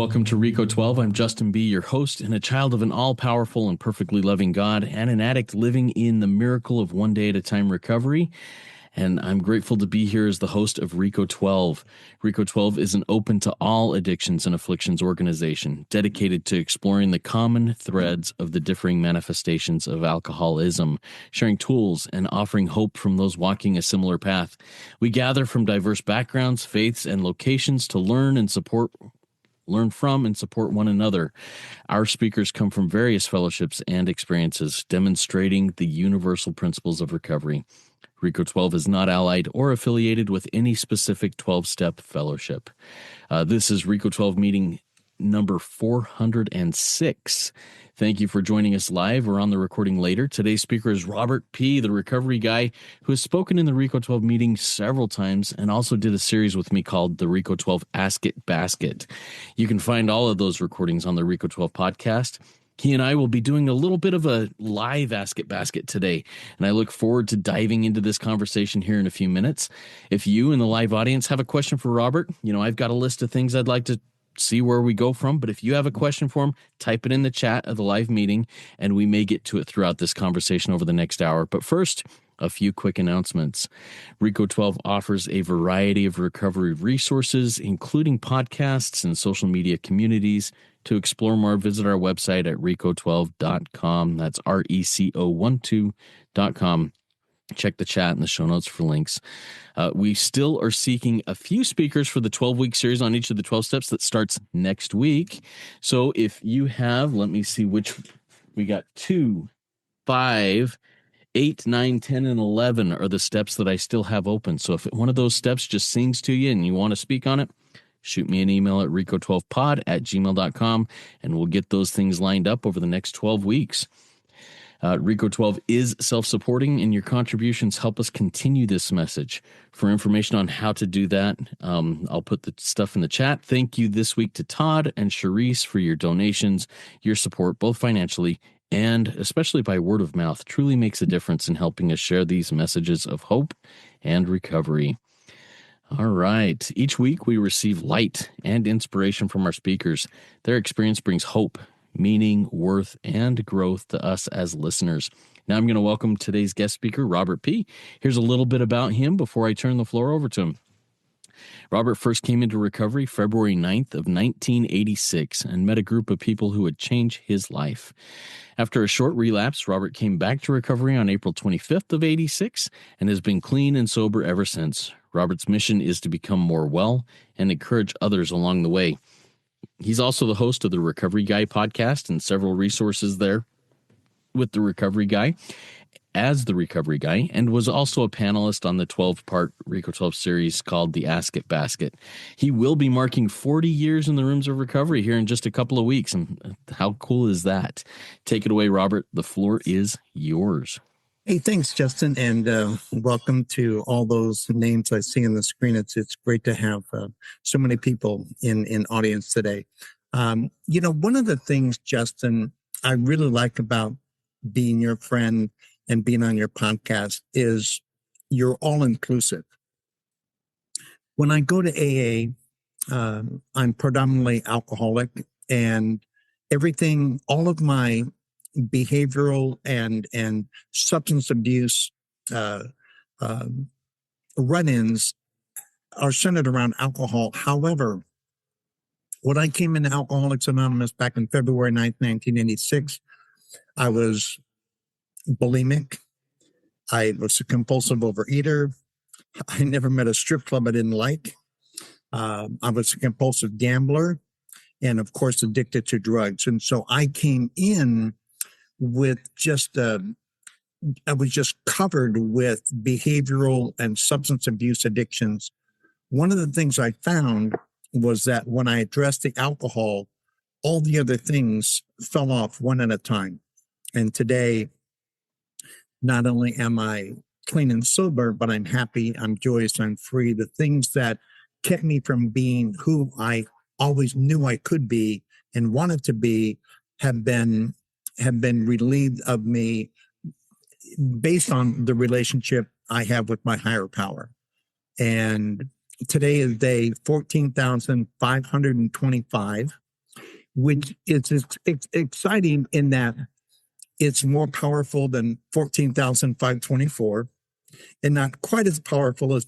Welcome to Rico 12. I'm Justin B., your host and a child of an all-powerful and perfectly loving God and an addict living in the miracle of one day at a time recovery. And I'm grateful to be here as the host of Rico 12. Rico 12 is an open to all addictions and afflictions organization dedicated to exploring the common threads of the differing manifestations of alcoholism, sharing tools and offering hope from those walking a similar path. We gather from diverse backgrounds, faiths, and locations to learn from and support one another. Our speakers come from various fellowships and experiences, demonstrating the universal principles of recovery. Rico 12 is not allied or affiliated with any specific 12-step fellowship. This is Rico 12 meeting number 406. Thank you for joining us live or on the recording later. Today's speaker is Robert P., the recovery guy who has spoken in the Rico 12 meeting several times and also did a series with me called the Rico 12 Ask It Basket. You can find all of those recordings on the Rico 12 podcast. He and I will be doing a little bit of a live Ask It Basket today, and I look forward to diving into this conversation here in a few minutes. If you in the live audience have a question for Robert, I've got a list of things I'd like to see where we go from, but if you have a question for him, type it in the chat of the live meeting, and we may get to it throughout this conversation over the next hour. But first, a few quick announcements. Rico 12 offers a variety of recovery resources, including podcasts and social media communities. To explore more, visit our website at rico12.com. That's RECO12.com. Check the chat and the show notes for links. We still are seeking a few speakers for the 12-week series on each of the 12 steps that starts next week. So if you have, let me see which, we got 2, 5, 8, 9, 10, and 11 are the steps that I still have open. So if one of those steps just sings to you and you want to speak on it, shoot me an email at rico12pod@gmail.com, and we'll get those things lined up over the next 12 weeks. Rico 12 is self-supporting, and your contributions help us continue this message. For information on how to do that, I'll put the stuff in the chat. Thank you this week to Todd and Charisse for your donations. Your support, both financially and especially by word of mouth, truly makes a difference in helping us share these messages of hope and recovery. All right. Each week we receive light and inspiration from our speakers. Their experience brings hope, meaning, worth, and growth to us as listeners. Now I'm going to welcome today's guest speaker, Robert P. Here's a little bit about him before I turn the floor over to him. Robert first came into recovery February 9th of 1986 and met a group of people who would change his life. After a short relapse, Robert came back to recovery on April 25th of 86 and has been clean and sober ever since. Robert's mission is to become more well and encourage others along the way. He's also the host of the Recovery Guy podcast and several resources there with the Recovery Guy as the Recovery Guy, and was also a panelist on the 12-part Rico 12 series called the Ask It Basket. He will be marking 40 years in the rooms of recovery here in just a couple of weeks, and how cool is that? Take it away, Robert. The floor is yours. Hey, thanks, Justin, and welcome to all those names I see on the screen. It's great to have so many people in audience today. One of the things, Justin, I really like about being your friend and being on your podcast is you're all-inclusive. When I go to AA, I'm predominantly alcoholic, and everything, all of my behavioral and substance abuse run-ins are centered around alcohol. However, when I came into Alcoholics Anonymous back on February 9th, 1986, I was bulimic. I was a compulsive overeater. I never met a strip club I didn't like. I was a compulsive gambler and, of course, addicted to drugs. And so I came in with I was just covered with behavioral and substance abuse addictions. One of the things I found was that when I addressed the alcohol, all the other things fell off one at a time. And today, not only am I clean and sober, but I'm happy, I'm joyous, I'm free. The things that kept me from being who I always knew I could be and wanted to be have been relieved of me based on the relationship I have with my higher power. And today is day 14,525. which is it's exciting in that it's more powerful than 14,524 and not quite as powerful as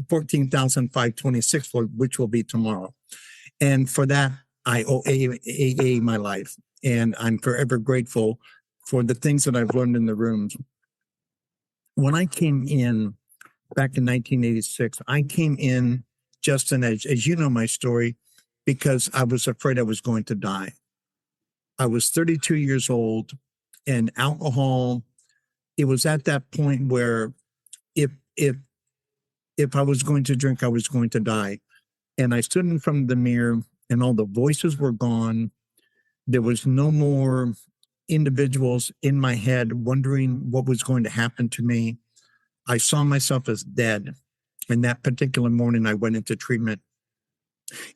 14,526, which will be tomorrow. And for that, I owe AA my life. And I'm forever grateful for the things that I've learned in the rooms. When I came in back in 1986, I came in, Justin, as you know my story, because I was afraid I was going to die. I was 32 years old, and alcohol, it was at that point where if if if I was going to drink, I was going to die. And I stood in front of the mirror, and all the voices were gone. There was no more individuals in my head wondering what was going to happen to me. I saw myself as dead. And that particular morning, I went into treatment.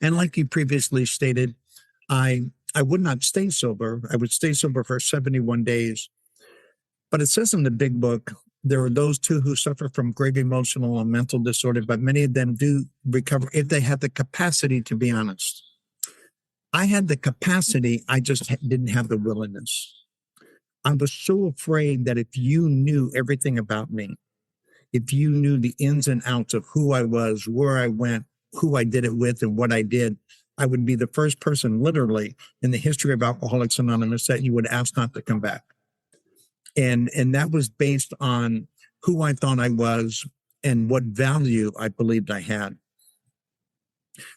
And like you previously stated, I would not stay sober. I would stay sober for 71 days. But it says in the big book, there are those too who suffer from grave emotional and mental disorder, but many of them do recover if they have the capacity to be honest. I had the capacity, I just didn't have the willingness. I was so afraid that if you knew everything about me, if you knew the ins and outs of who I was, where I went, who I did it with, and what I did, I would be the first person literally in the history of Alcoholics Anonymous that you would ask not to come back. And that was based on who I thought I was and what value I believed I had.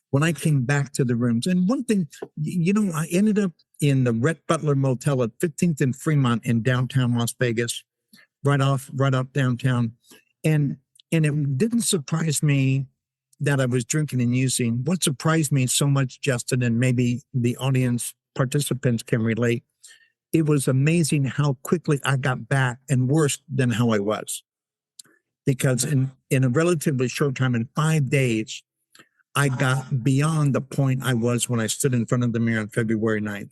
When I came back to the rooms, and one thing, I ended up in the Rhett Butler Motel at 15th and Fremont in downtown Las Vegas, right off downtown. And it didn't surprise me that I was drinking and using. What surprised me so much, Justin, and maybe the audience participants can relate, it was amazing how quickly I got back and worse than how I was. Because in a relatively short time, in 5 days, I got beyond the point I was when I stood in front of the mirror on February 9th.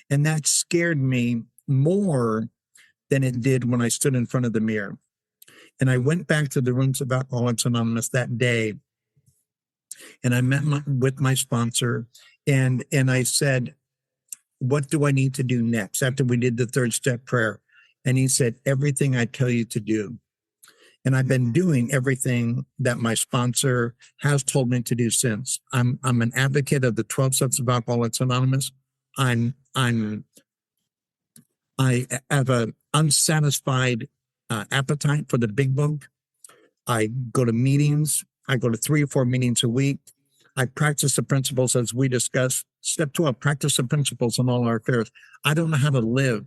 And that scared me more than it did when I stood in front of the mirror. And I went back to the rooms of Alcoholics Anonymous that day, and I met with my sponsor, and I said, what do I need to do next after we did the third step prayer? And he said, everything I tell you to do. And I've been doing everything that my sponsor has told me to do since. I'm an advocate of the 12 steps of Alcoholics Anonymous. I have an unsatisfied appetite for the big book. I go to meetings. I go to 3 or 4 meetings a week. I practice the principles as we discussed. Step 12, practice the principles in all our affairs. I don't know how to live.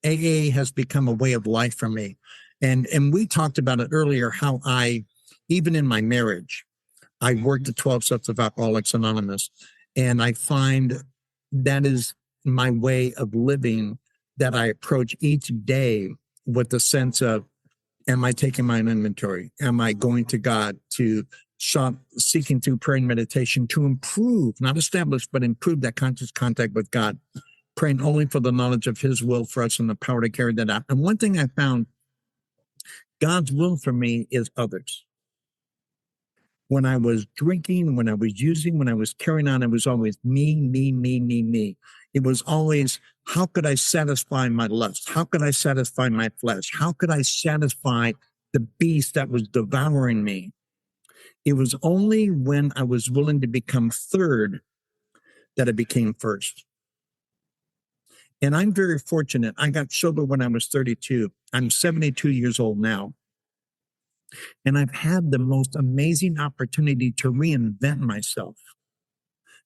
AA has become a way of life for me. And we talked about it earlier, how even in my marriage, I worked the 12 steps of Alcoholics Anonymous. And I find that is my way of living, that I approach each day with the sense of, am I taking my inventory? Am I going to God to seeking through prayer and meditation to improve, not establish, but improve that conscious contact with God, praying only for the knowledge of his will for us and the power to carry that out. And one thing I found, God's will for me is others. When I was drinking, when I was using, when I was carrying on, it was always me, me, me, me, me. It was always, how could I satisfy my lust? How could I satisfy my flesh? How could I satisfy the beast that was devouring me? It was only when I was willing to become third that I became first. And I'm very fortunate. I got sober when I was 32. I'm 72 years old now. And I've had the most amazing opportunity to reinvent myself,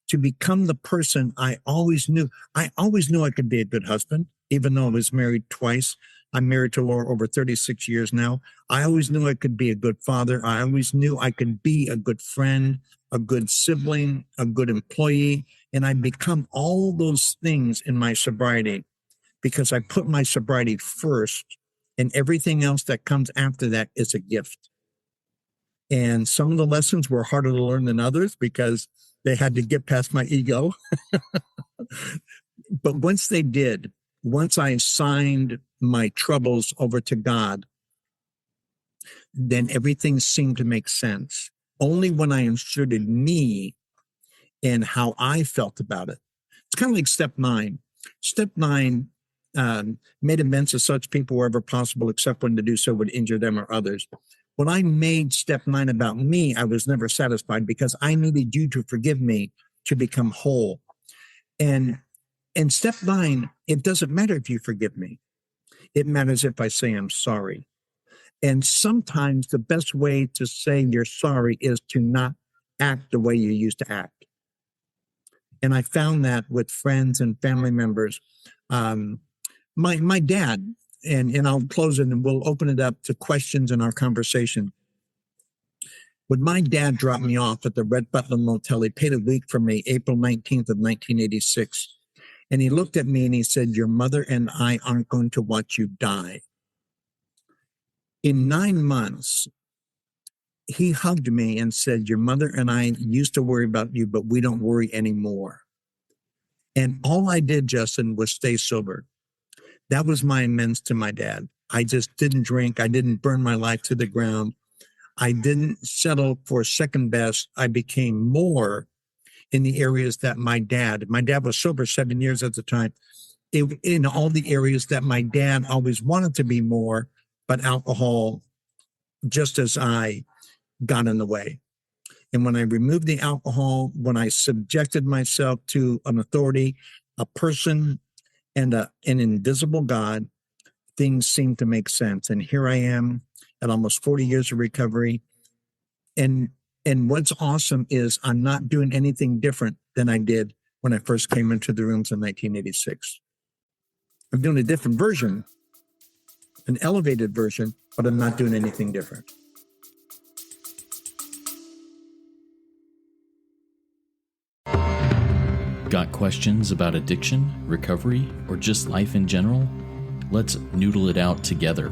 to become the person I always knew. I always knew I could be a good husband, even though I was married twice. I'm married to Laura over 36 years now. I always knew I could be a good father. I always knew I could be a good friend, a good sibling, a good employee. And I become all those things in my sobriety because I put my sobriety first, and everything else that comes after that is a gift. And some of the lessons were harder to learn than others because they had to get past my ego. But once they did, once I signed my troubles over to God, then everything seemed to make sense. Only when I inserted me and how I felt about it. It's kind of like step 9. Step 9 made amends to such people wherever possible, except when to do so would injure them or others. When I made step 9 about me, I was never satisfied because I needed you to forgive me to become whole. And step 9, it doesn't matter if you forgive me. It matters if I say I'm sorry. And sometimes the best way to say you're sorry is to not act the way you used to act. And I found that with friends and family members. My dad, and I'll close it and we'll open it up to questions in our conversation. When my dad dropped me off at the Red Butler Motel, he paid a week for me, April 19th of 1986. And he looked at me and he said, your mother and I aren't going to watch you die. In 9 months, he hugged me and said, your mother and I used to worry about you, but we don't worry anymore. And all I did, Justin, was stay sober. That was my amends to my dad. I just didn't drink. I didn't burn my life to the ground. I didn't settle for second best. I became more in the areas that my dad was sober 7 years at the time, in all the areas that my dad always wanted to be more, but alcohol, just as I got in the way. And when I removed the alcohol, when I subjected myself to an authority, a person, and an invisible God, things seemed to make sense. And here I am at almost 40 years of recovery. And what's awesome is I'm not doing anything different than I did when I first came into the rooms in 1986. I'm doing a different version, an elevated version, but I'm not doing anything different. Got questions about addiction, recovery, or just life in general? Let's noodle it out together.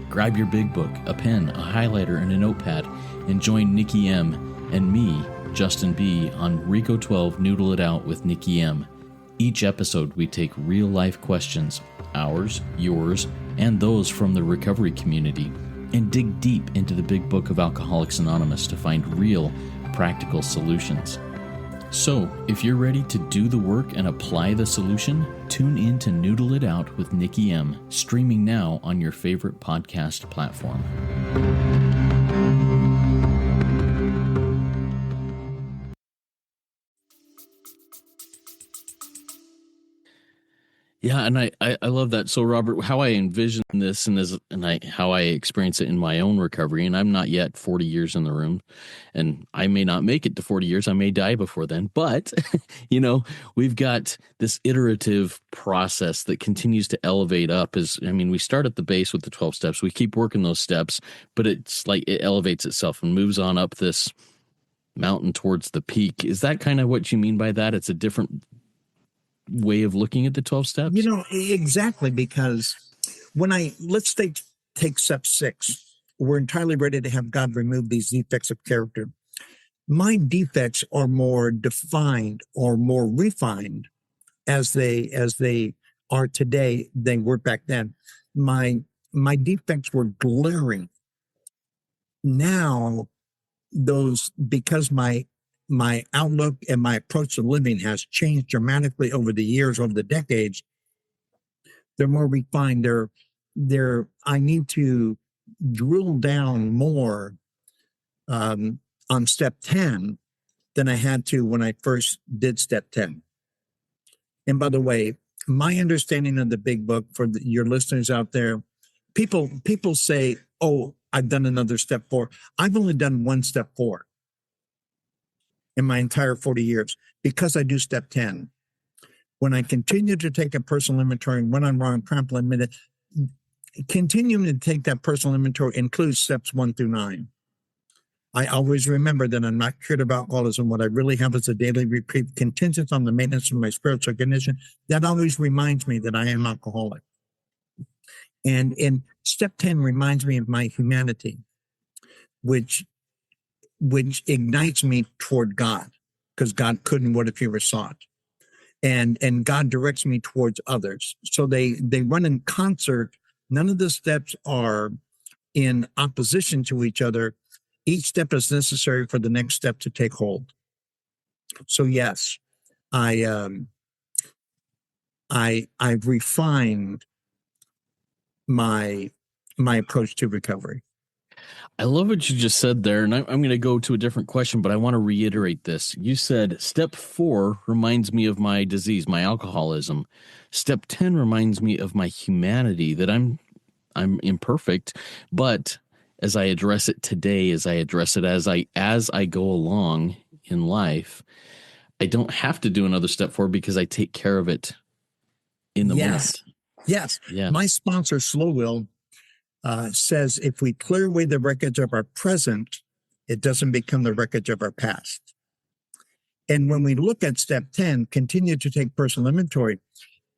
Grab your big book, a pen, a highlighter, and a notepad, and join Nikki M and me, Justin B, on Rico 12 Noodle It Out with Nikki M. Each episode, we take real-life questions, ours, yours, and those from the recovery community, and dig deep into the big book of Alcoholics Anonymous to find real, practical solutions. So, if you're ready to do the work and apply the solution, tune in to Noodle It Out with Nikki M, streaming now on your favorite podcast platform. Yeah, and I love that. So, Robert, how I envision this how I experience it in my own recovery, and I'm not yet 40 years in the room, and I may not make it to 40 years. I may die before then, but, we've got this iterative process that continues to elevate up. We start at the base with the 12 steps. We keep working those steps, but it's like it elevates itself and moves on up this mountain towards the peak. Is that kind of what you mean by that? It's a different way of looking at the 12 steps? Exactly, because let's take step 6, we're entirely ready to have God remove these defects of character. My defects are more defined or more refined as they are today than were back then. My defects were glaring. Now, because my outlook and my approach to living has changed dramatically over the years, over the decades, they're more refined. I need to drill down more on step 10 than I had to when I first did step 10. And by the way, my understanding of the big book for your listeners out there, people say, oh, I've done another step 4. I've only done one step 4 in my entire 40 years because I do step 10. When I continue to take a personal inventory, when I'm wrong, promptly admit it, continuing to take that personal inventory includes steps 1 through 9. I always remember that I'm not cured of alcoholism. What I really have is a daily reprieve contingent on the maintenance of my spiritual condition. That always reminds me that I am alcoholic. And in step 10 reminds me of my humanity, which ignites me toward God, because God couldn't would if he were sought. And God directs me towards others. So they run in concert. None of the steps are in opposition to each other. Each step is necessary for the next step to take hold. So yes, I I've refined my approach to recovery. I love what you just said there, and I'm going to go to a different question, but I want to reiterate this. You said step 4 reminds me of my disease, my alcoholism. Step 10 reminds me of my humanity, that I'm imperfect, but as I address it today, as I address it as I go along in life, I don't have to do another step 4 because I take care of it in the moment. Yes. Yeah. My sponsor, Slow Will, says if we clear away the wreckage of our present, it doesn't become the wreckage of our past. And when we look at step 10, continue to take personal inventory.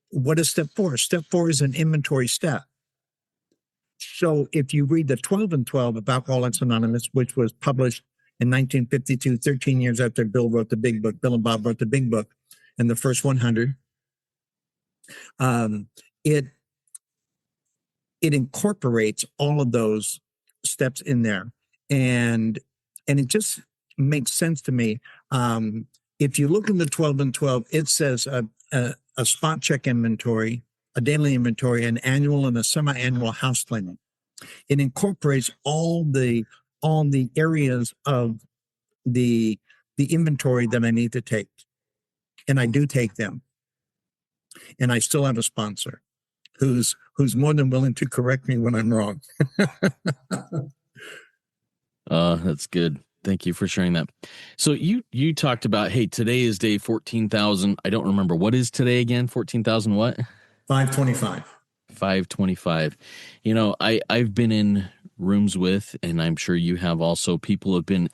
What is step 4? Step 4 is an inventory step. So if you read the 12 and 12 of Alcoholics Anonymous, which was published in 1952, 13 years after Bill wrote the big book, Bill and Bob wrote the big book, and the first 100, it incorporates all of those steps in there, and it just makes sense to me. If you look in the 12 and 12, it says a spot check inventory, a daily inventory, an annual and a semi-annual house cleaning. It incorporates all the areas of the inventory that I need to take, and I do take them. And I still have a sponsor who's more than willing to correct me when I'm wrong. That's good. Thank you for sharing that. So you talked about, hey, today is day 14,000. I don't remember. What is today again? 14,000 what? 525. 525. You know, I've been in rooms with, and I'm sure you have also, people have been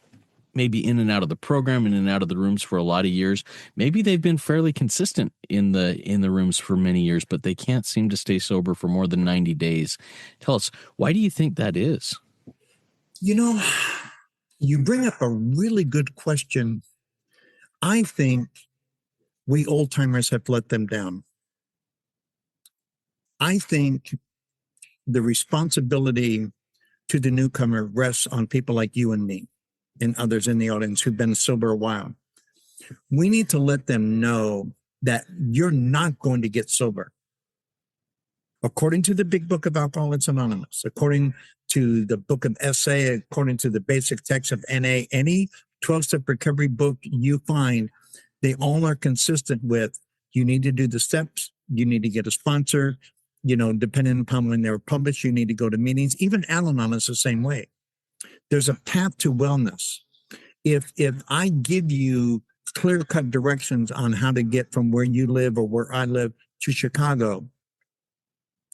maybe in and out of the program, in and out of the rooms for a lot of years. Maybe they've been fairly consistent in the rooms for many years, but they can't seem to stay sober for more than 90 days. Tell us, why do you think that is? You know, you bring up a really good question. I think we old timers have let them down. I think the responsibility to the newcomer rests on people like you and me and others in the audience who've been sober a while. We need to let them know that you're not going to get sober. According to the big book of Alcoholics Anonymous, according to the book of SA, according to the basic text of NA, any 12-step recovery book you find, they all are consistent with you need to do the steps, you need to get a sponsor, you know, depending upon when they're published, you need to go to meetings. Even Al-Anon is the same way. There's a path to wellness. If I give you clear-cut directions on how to get from where you live or where I live to Chicago,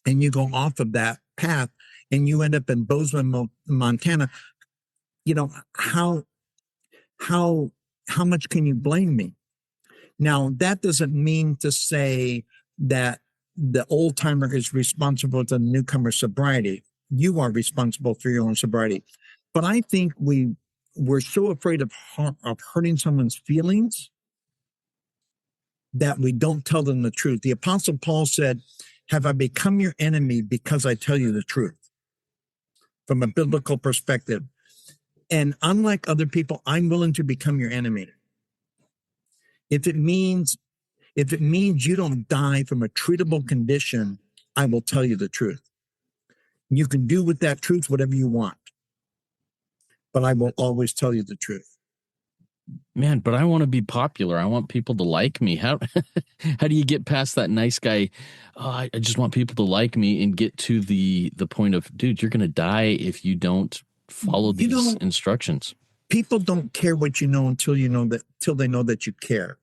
and you go off of that path and you end up in Bozeman, Montana, you know, how much can you blame me? Now, that doesn't mean to say that the old timer is responsible for the newcomer sobriety. You are responsible for your own sobriety. But I think we're so afraid of hurting someone's feelings that we don't tell them the truth. The Apostle Paul said, have I become your enemy because I tell you the truth? From a biblical perspective. And unlike other people, I'm willing to become your enemy. If it means you don't die from a treatable condition, I will tell you the truth. You can do with that truth whatever you want, but I will always tell you the truth. Man, but I want to be popular. I want people to like me. How how do you get past that nice guy? Oh, I just want people to like me and get to the point of, dude, you're going to die if you don't follow these instructions. People don't care what you know until they know that you care.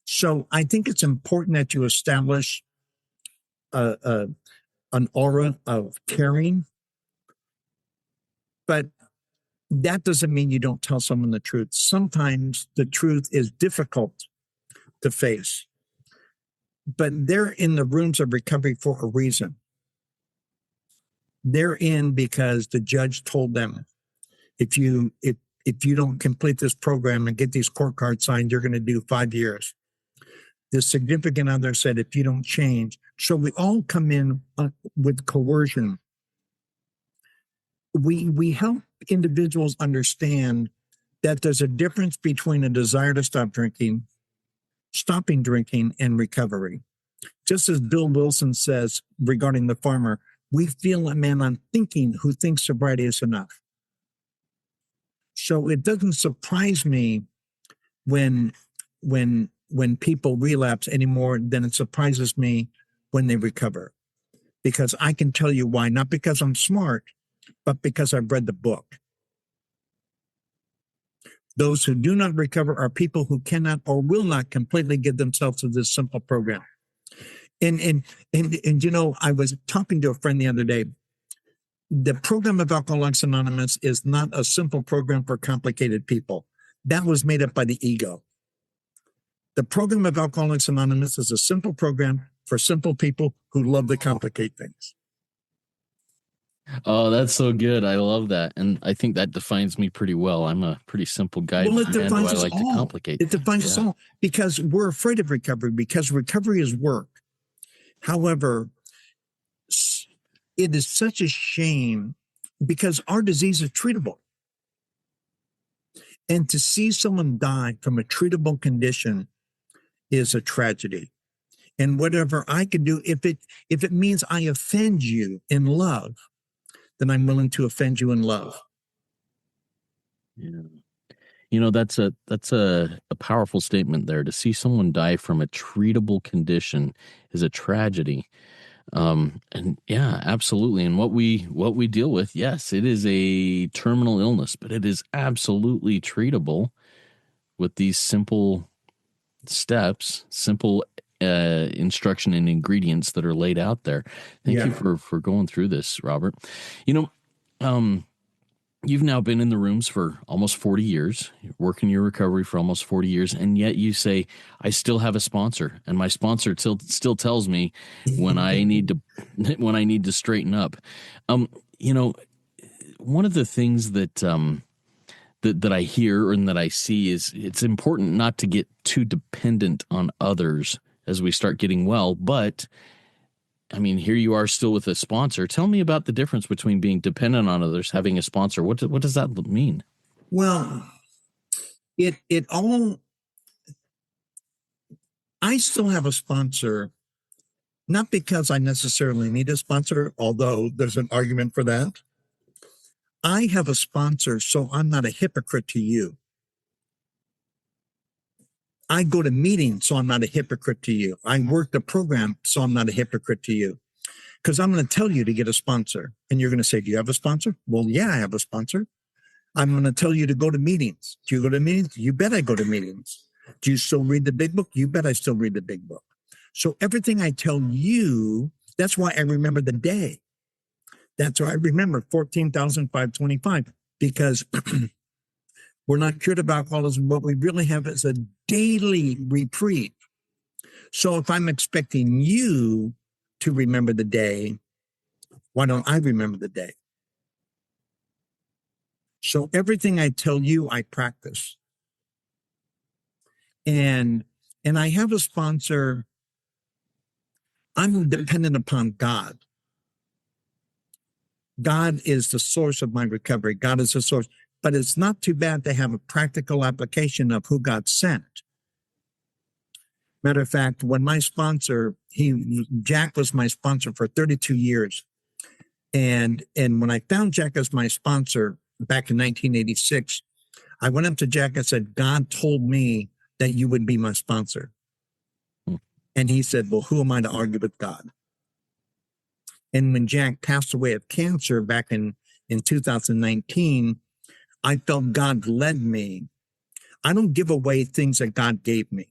So I think it's important that you establish an aura of caring, but that doesn't mean you don't tell someone the truth. Sometimes the truth is difficult to face, but they're in the rooms of recovery for a reason. They're in because the judge told them, if you don't complete this program and get these court cards signed, you're going to do 5 years. The significant other said, if you don't change. So we all come in with coercion. We help individuals understand that there's a difference between a desire to stop drinking, stopping drinking, and recovery. Just as Bill Wilson says regarding the farmer, we feel a man unthinking who thinks sobriety is enough. So it doesn't surprise me when people relapse any more than it surprises me when they recover. Because I can tell you why, not because I'm smart, but because I've read the book. Those who do not recover are people who cannot or will not completely give themselves to this simple program. And you know, I was talking to a friend the other day. The program of Alcoholics Anonymous is not a simple program for complicated people. That was made up by the ego. The program of Alcoholics Anonymous is a simple program for simple people who love to complicate things. Oh, that's so good. I love that. And I think that defines me pretty well. I'm a pretty simple guy. Well, it Man, do defines I us like to all. complicate. It defines us all because we're afraid of recovery, because recovery is work. However, it is such a shame because our disease is treatable. And to see someone die from a treatable condition is a tragedy. And whatever I can do, if it means I offend you in love, then I'm willing to offend you in love. Yeah. You know, that's a powerful statement there. To see someone die from a treatable condition is a tragedy. And yeah, absolutely. And what we deal with, yes, it is a terminal illness, but it is absolutely treatable with these simple steps, simple instruction and ingredients that are laid out there. Thank you for going through this, Robert. You know, you've now been in the rooms for almost 40 years, working your recovery for almost 40 years, and yet you say, I still have a sponsor, and my sponsor still tells me when I need to straighten up. You know, one of the things that that I hear and that I see is it's important not to get too dependent on others as we start getting well. But I mean, here you are still with a sponsor. Tell me about the difference between being dependent on others, having a sponsor. What does that mean? Well, it all. I still have a sponsor, not because I necessarily need a sponsor, although there's an argument for that. I have a sponsor, so I'm not a hypocrite to you. I go to meetings, so I'm not a hypocrite to you. I work the program, so I'm not a hypocrite to you. Because I'm going to tell you to get a sponsor. And you're going to say, do you have a sponsor? Well, yeah, I have a sponsor. I'm going to tell you to go to meetings. Do you go to meetings? You bet I go to meetings. Do you still read the big book? You bet I still read the big book. So everything I tell you, that's why I remember the day. That's why I remember 14,525, because we're not cured of alcoholism. What we really have is a daily reprieve. So if I'm expecting you to remember the day, why don't I remember the day? So everything I tell you, I practice. And I have a sponsor. I'm dependent upon God. God is the source of my recovery. God is the source. But it's not too bad to have a practical application of who God sent. Matter of fact, when my sponsor, Jack was my sponsor for 32 years. And when I found Jack as my sponsor back in 1986, I went up to Jack and said, God told me that you would be my sponsor. And he said, well, who am I to argue with God? And when Jack passed away of cancer back in 2019, I felt God led me. I don't give away things that God gave me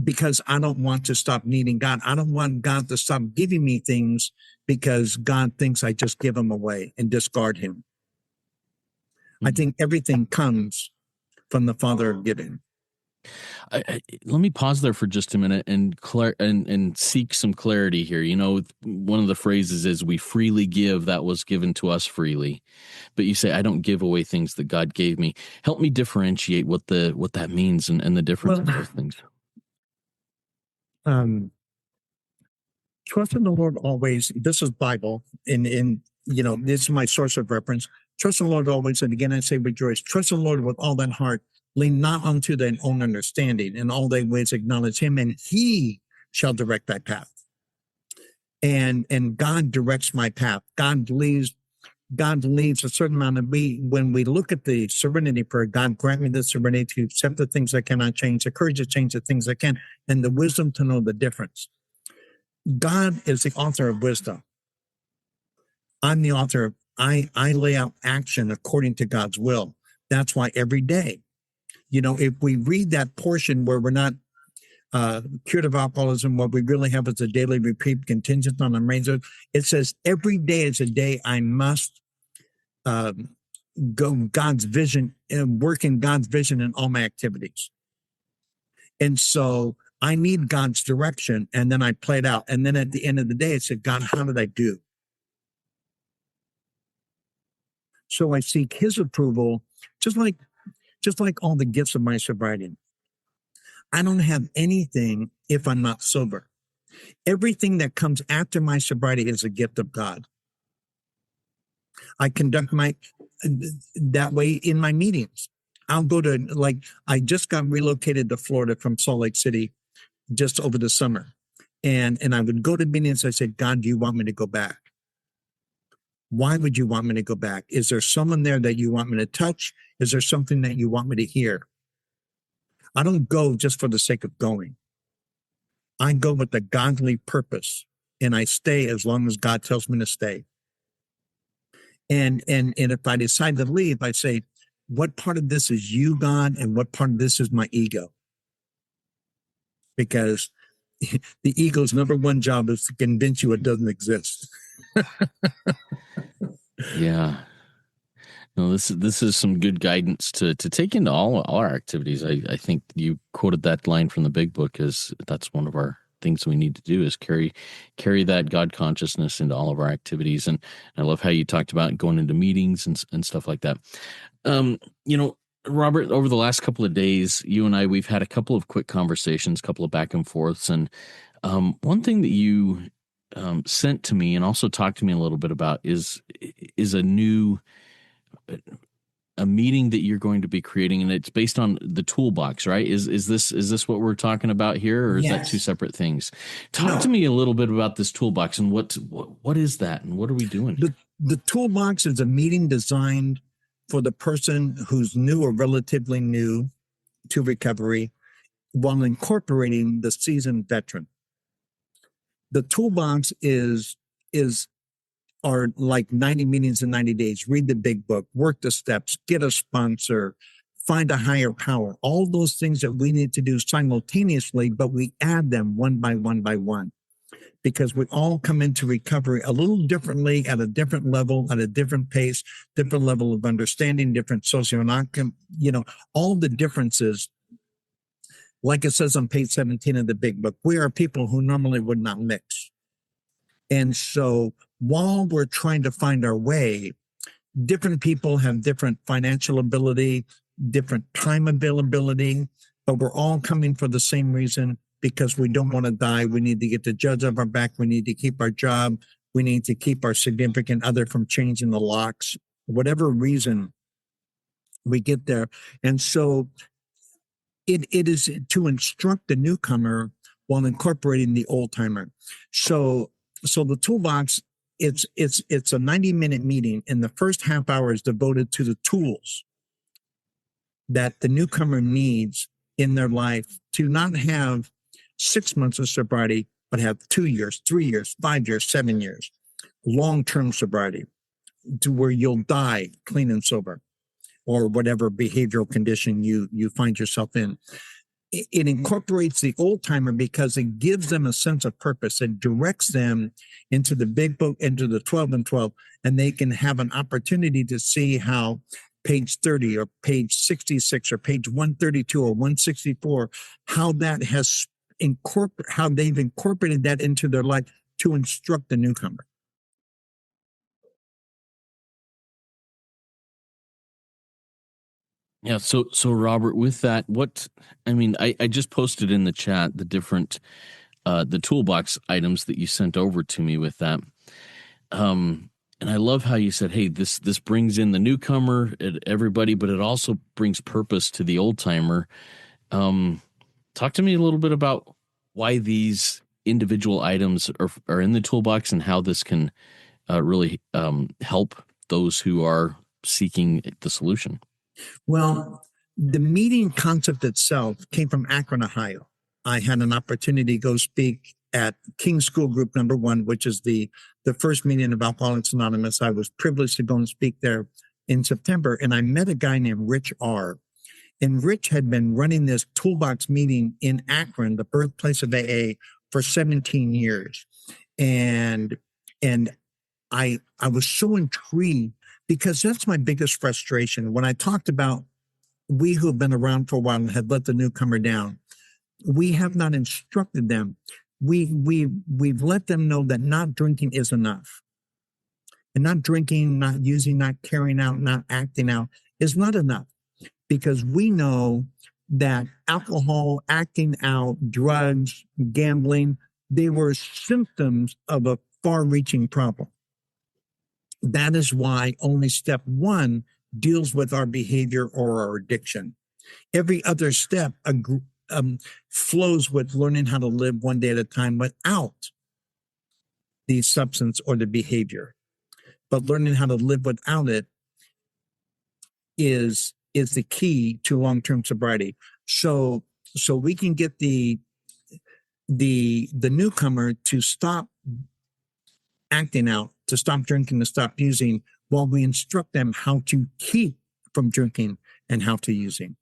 because I don't want to stop needing God. I don't want God to stop giving me things because God thinks I just give him away and discard him. I think everything comes from the Father of giving. Let me pause there for just a minute and seek some clarity here. You know, one of the phrases is we freely give that was given to us freely. But you say, I don't give away things that God gave me. Help me differentiate what that means and the difference of those things. Trust in the Lord always. This is Bible. In you know, this is my source of reference. Trust in the Lord always. And again, I say rejoice. Trust in the Lord with all that heart lean not unto their own understanding, in all their ways acknowledge him, and he shall direct thy path. And God directs my path. God leaves a certain amount of me. When we look at the serenity prayer, God grant me the serenity to accept the things I cannot change, the courage to change the things I can, and the wisdom to know the difference. God is the author of wisdom. I'm the author of, I lay out action according to God's will. That's why every day, if we read that portion where we're not cured of alcoholism, what we really have is a daily repeat contingent on the razor. It says every day is a day I must go God's vision and work in God's vision in all my activities. And so I need God's direction, and then I play it out. And then at the end of the day, I said, God, how did I do? So I seek his approval, just like all the gifts of my sobriety. I don't have anything if I'm not sober. Everything that comes after my sobriety is a gift of God. I conduct that way in my meetings. I'll go to, I just got relocated to Florida from Salt Lake City just over the summer. And I would go to meetings. I said, God, do you want me to go back? Why would you want me to go back? Is there someone there that you want me to touch? Is there something that you want me to hear? I don't go just for the sake of going. I go with a godly purpose, and I stay as long as God tells me to stay. And if I decide to leave, I say, what part of this is you, God, and what part of this is my ego? Because the ego's number one job is to convince you it doesn't exist. Yeah. No, this is some good guidance to take into all our activities. I think you quoted that line from the Big Book, as that's one of our things we need to do is carry that God consciousness into all of our activities. And I love how you talked about going into meetings and stuff like that. Robert, over the last couple of days, you and I, we've had a couple of quick conversations, couple of back and forths. And one thing that you sent to me and also talked to me a little bit about is a meeting that you're going to be creating, and it's based on the toolbox, right? Is this what we're talking about here, or is that two separate things? Talk to me a little bit about this toolbox and what is that, and what are we doing? The toolbox is a meeting designed for the person who's new or relatively new to recovery, while incorporating the seasoned veteran. The toolbox are like 90 meetings in 90 days. Read the Big Book, work the steps, get a sponsor, find a higher power. All those things that we need to do simultaneously, but we add them one by one, because we all come into recovery a little differently, at a different level, at a different pace, different level of understanding, different socioeconomic, all the differences. Like it says on page 17 of the Big Book, we are people who normally would not mix. And so while we're trying to find our way, different people have different financial ability, different time availability, but we're all coming for the same reason, because we don't want to die. We need to get the judge off our back. We need to keep our job. We need to keep our significant other from changing the locks, whatever reason we get there. And so it is to instruct the newcomer while incorporating the old timer. So the toolbox, it's a 90-minute meeting, and the first half hour is devoted to the tools that the newcomer needs in their life to not have 6 months of sobriety, but have 2 years, 3 years, 5 years, 7 years, long-term sobriety, to where you'll die clean and sober, or whatever behavioral condition you find yourself in. It incorporates the old timer because it gives them a sense of purpose. It directs them into the Big Book, into the 12 and 12, and they can have an opportunity to see how page 30 or page 66 or page 132 or 164, how that has how they've incorporated that into their life to instruct the newcomer. Yeah. So Robert, with that, I just posted in the chat the different the toolbox items that you sent over to me with that. And I love how you said, "Hey, this brings in the newcomer, everybody, but it also brings purpose to the old timer." Um, Talk to me a little bit about why these individual items are in the toolbox and how this can really help those who are seeking the solution. Well, the meeting concept itself came from Akron, Ohio. I had an opportunity to go speak at King School Group number 1, which is the first meeting of Alcoholics Anonymous. I was privileged to go and speak there in September, and I met a guy named Rich R. And Rich had been running this toolbox meeting in Akron, the birthplace of AA, for 17 years. And I was so intrigued because that's my biggest frustration. When I talked about we who have been around for a while and have let the newcomer down, we have not instructed them. We've let them know that not drinking is enough. And not drinking, not using, not carrying out, not acting out is not enough, because we know that alcohol, acting out, drugs, gambling, they were symptoms of a far-reaching problem. That is why only step 1 deals with our behavior or our addiction. Every other step flows with learning how to live one day at a time without the substance or the behavior. But learning how to live without it is the key to long-term sobriety. So we can get the newcomer to stop acting out, to stop drinking, to stop using, while we instruct them how to keep from drinking and how to using.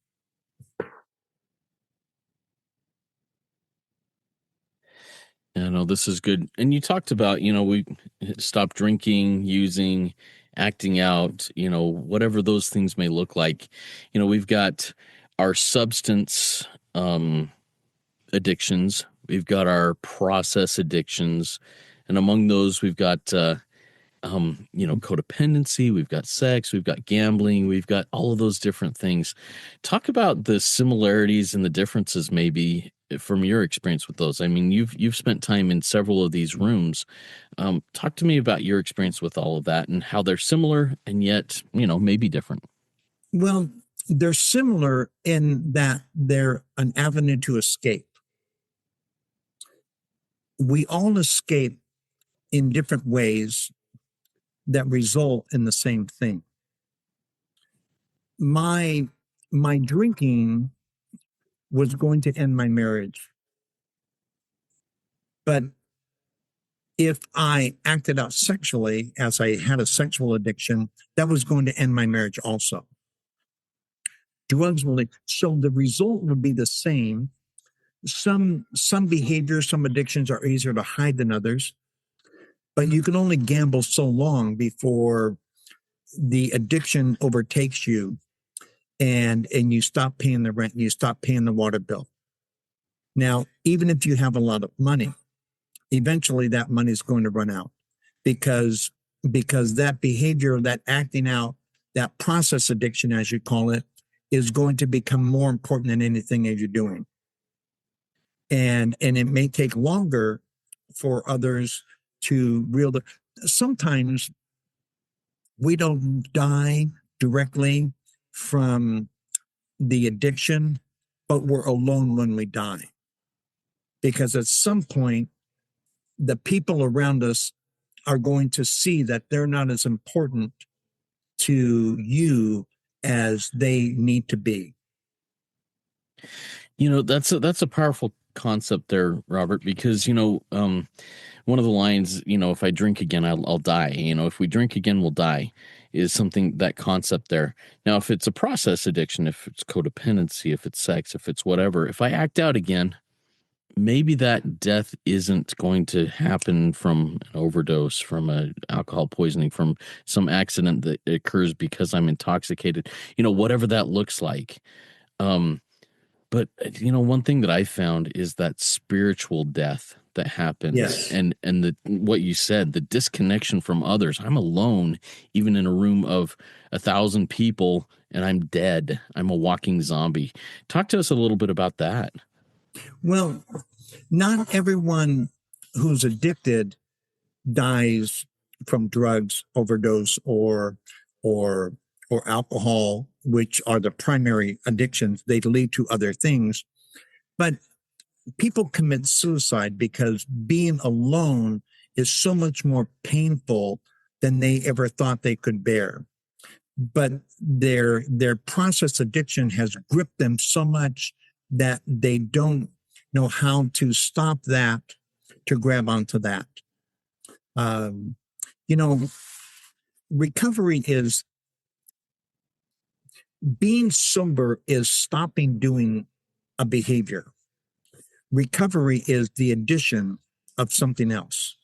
I know this is good. And you talked about, we stop drinking, using, acting out, whatever those things may look like. We've got our substance addictions, we've got our process addictions, and among those, we've got codependency, we've got sex, we've got gambling, we've got all of those different things. Talk about the similarities and the differences, maybe from your experience with those. I mean, you've spent time in several of these rooms. Talk to me about your experience with all of that and how they're similar and yet, maybe different. Well, they're similar in that they're an avenue to escape. We all escape in different ways that result in the same thing. My drinking was going to end my marriage. But if I acted out sexually, as I had a sexual addiction, that was going to end my marriage also. Drugs will, so the result would be the same. Some behaviors, some addictions are easier to hide than others, but you can only gamble so long before the addiction overtakes you and you stop paying the rent, and you stop paying the water bill. Now, even if you have a lot of money, eventually that money is going to run out because that behavior, that acting out, that process addiction, as you call it, is going to become more important than anything that you're doing. And it may take longer for others to realize. Sometimes we don't die directly from the addiction, but we're alone when we die. Because at some point, the people around us are going to see that they're not as important to you as they need to be. That's a powerful concept there, Robert, because one of the lines, if I drink again, I'll die. If we drink again, we'll die, is something, that concept there. Now, if it's a process addiction, if it's codependency, if it's sex, if it's whatever, if I act out again, maybe that death isn't going to happen from an overdose, from a alcohol poisoning, from some accident that occurs because I'm intoxicated, whatever that looks like. But one thing that I found is that spiritual death that happens. Yes. And what you said, the disconnection from others. I'm alone, even in a room of 1,000 people, and I'm dead. I'm a walking zombie. Talk to us a little bit about that. Well, not everyone who's addicted dies from drugs, overdose, or alcohol, which are the primary addictions. They lead to other things. But people commit suicide because being alone is so much more painful than they ever thought they could bear. But their process addiction has gripped them so much that they don't know how to stop that to grab onto that. Um, you know, recovery is being sober is stopping doing a behavior. Recovery is the addition of something else.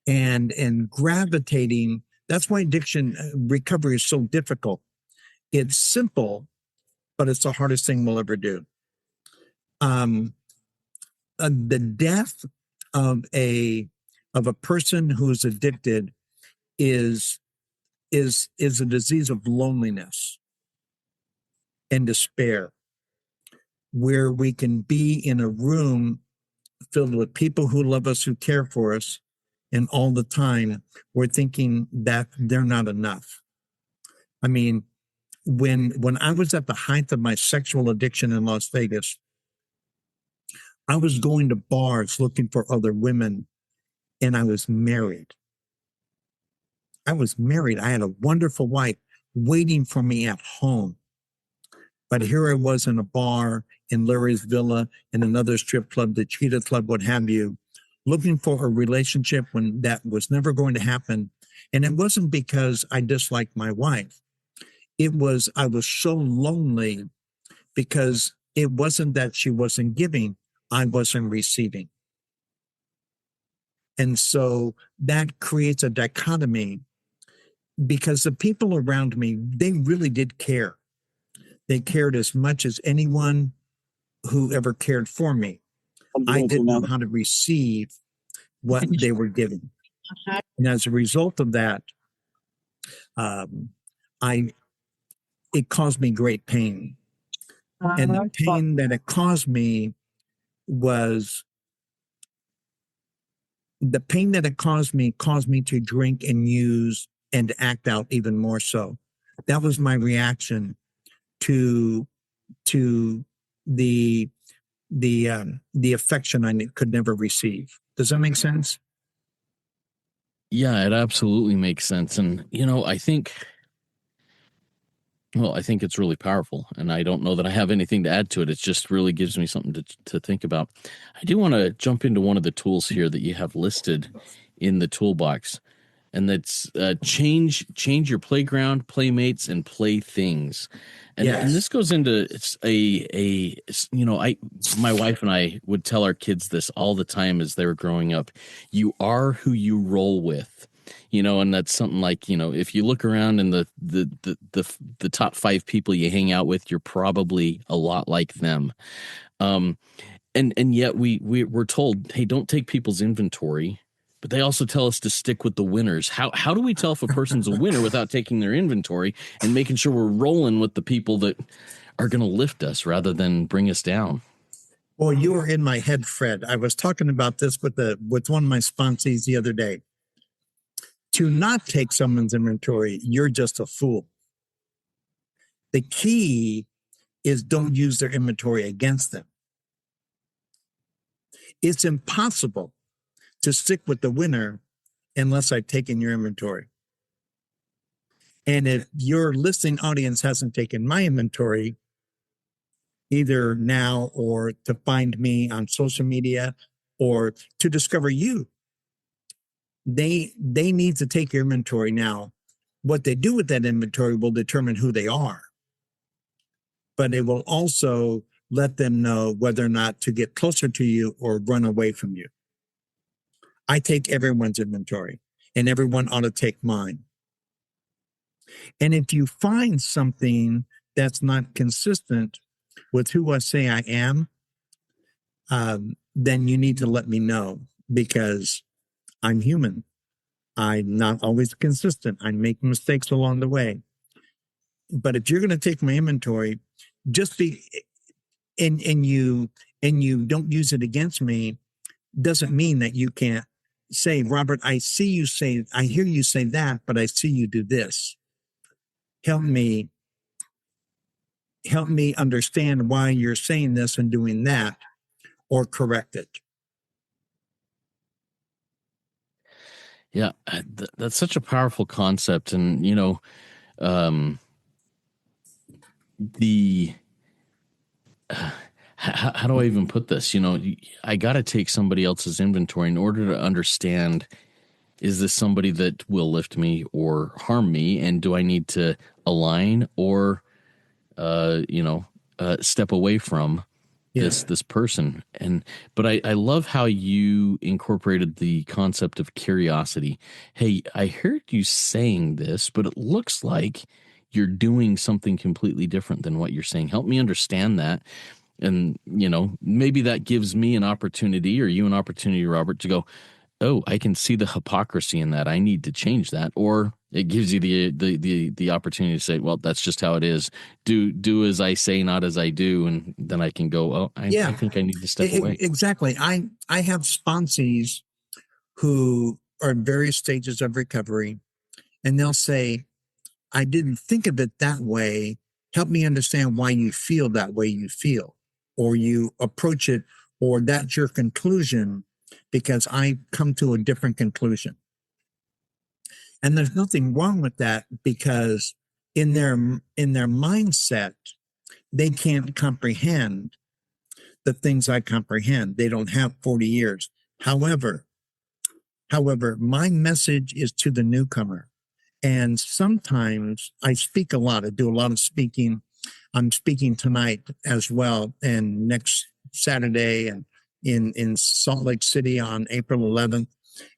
And gravitating, that's why addiction recovery is so difficult. It's simple, but it's the hardest thing we'll ever do. The death of a person who's addicted is a disease of loneliness and despair, where we can be in a room filled with people who love us, who care for us, and all the time we're thinking that they're not enough. I mean, when I was at the height of my sexual addiction in Las Vegas, I was going to bars looking for other women, and I was married. I was married. I had a wonderful wife waiting for me at home. But here I was in a bar in Larry's Villa, in another strip club, the Cheetah Club, what have you, looking for a relationship when that was never going to happen. And it wasn't because I disliked my wife. It was, I was so lonely because it wasn't that she wasn't giving, I wasn't receiving. And so that creates a dichotomy because the people around me, they really did care. They cared as much as anyone who ever cared for me. I didn't know how to receive what they were giving. And as a result of that, it caused me great pain. And the pain that it caused me was caused me to drink and use and act out even more so. That was my reaction to the affection I could never receive. Does that make sense? Yeah, it absolutely makes sense. And, I think it's really powerful. And I don't know that I have anything to add to it. It just really gives me something to think about. I do want to jump into one of the tools here that you have listed in the toolbox. And that's change your playground, playmates, and playthings. And, Yes. and this goes into my wife and I would tell our kids this all the time as they were growing up. You are who you roll with, and that's something like, if you look around and the top 5 people you hang out with, you're probably a lot like them. And yet we're told, hey, don't take people's inventory. But they also tell us to stick with the winners. How do we tell if a person's a winner without taking their inventory and making sure we're rolling with the people that are going to lift us rather than bring us down? Well, you were in my head, Fred. I was talking about this with one of my sponsees the other day. To not take someone's inventory, you're just a fool. The key is don't use their inventory against them. It's impossible to stick with the winner unless I've taken your inventory. And if your listening audience hasn't taken my inventory, either now or to find me on social media or to discover you, they need to take your inventory now. What they do with that inventory will determine who they are, but it will also let them know whether or not to get closer to you or run away from you. I take everyone's inventory, and everyone ought to take mine. And if you find something that's not consistent with who I say I am, then you need to let me know, because I'm human. I'm not always consistent. I make mistakes along the way. But if you're going to take my inventory, just be and you don't use it against me, doesn't mean that you can't say, Robert, I hear you say that, but I see you do this. Help me understand why you're saying this and doing that, or correct it. Yeah, that's such a powerful concept. And, the how do I even put this? I got to take somebody else's inventory in order to understand, is this somebody that will lift me or harm me? And do I need to align or, step away from this person? But I love how you incorporated the concept of curiosity. Hey, I heard you saying this, but it looks like you're doing something completely different than what you're saying. Help me understand that. And, maybe that gives me an opportunity, or you an opportunity, Robert, to go, oh, I can see the hypocrisy in that. I need to change that. Or it gives you the opportunity to say, well, that's just how it is. Do as I say, not as I do. And then I can go, oh, I think I need to step away. Exactly. I have sponsees who are in various stages of recovery, and they'll say, I didn't think of it that way. Help me understand why you feel that way you feel, or you approach it, or that's your conclusion, because I come to a different conclusion. And there's nothing wrong with that, because in their mindset, they can't comprehend the things I comprehend. They don't have 40 years. However, my message is to the newcomer. And sometimes I speak a lot. I do a lot of speaking. I'm speaking tonight as well, and next Saturday, and in Salt Lake City on April 11th.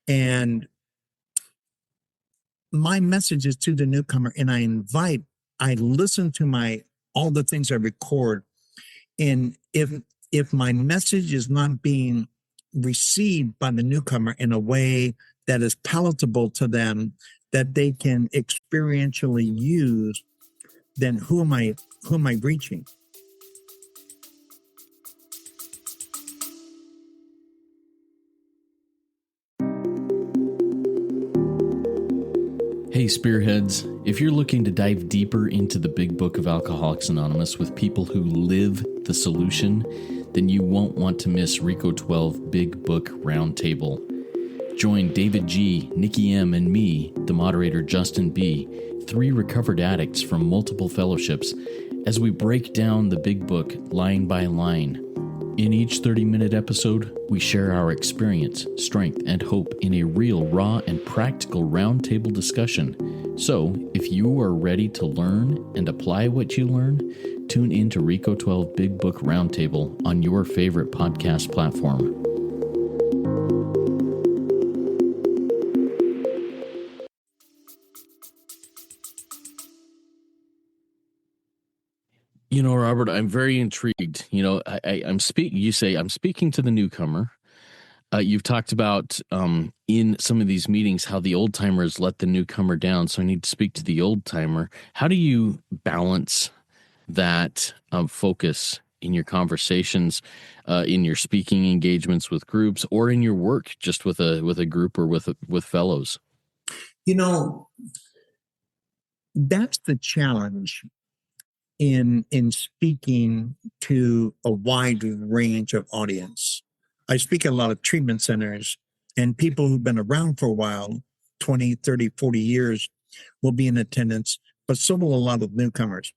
And my message is to the newcomer, and I listen to all the things I record. And if my message is not being received by the newcomer in a way that is palatable to them, that they can experientially use, then who am I reaching? Hey, Spearheads, if you're looking to dive deeper into the big book of Alcoholics Anonymous with people who live the solution, then you won't want to miss RICO 12 Big Book Roundtable. Join David G., Nikki M., and me, the moderator Justin B., 3 recovered addicts from multiple fellowships, as we break down the big book line by line. In each 30-minute episode, we share our experience, strength, and hope in a real, raw, and practical roundtable discussion. So, if you are ready to learn and apply what you learn, tune in to RICO 12 Big Book Roundtable on your favorite podcast platform. Robert, I'm very intrigued. I'm speaking. You say I'm speaking to the newcomer. You've talked about in some of these meetings how the old timers let the newcomer down. So I need to speak to the old timer. How do you balance that focus in your conversations, in your speaking engagements with groups, or in your work just with a group or with fellows? That's the challenge in speaking to a wide range of audience. I speak at a lot of treatment centers, and people who've been around for a while, 20, 30, 40 years, will be in attendance, but so will a lot of newcomers.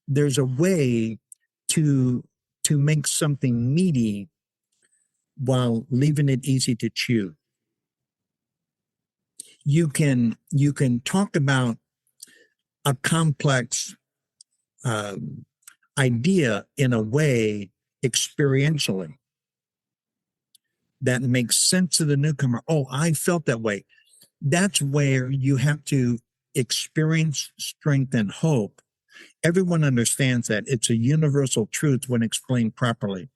There's a way to make something meaty while leaving it easy to chew. You can talk about a complex idea in a way experientially that makes sense to the newcomer. Oh, I felt that way. That's where you have to experience strength and hope. Everyone understands that it's a universal truth when explained properly.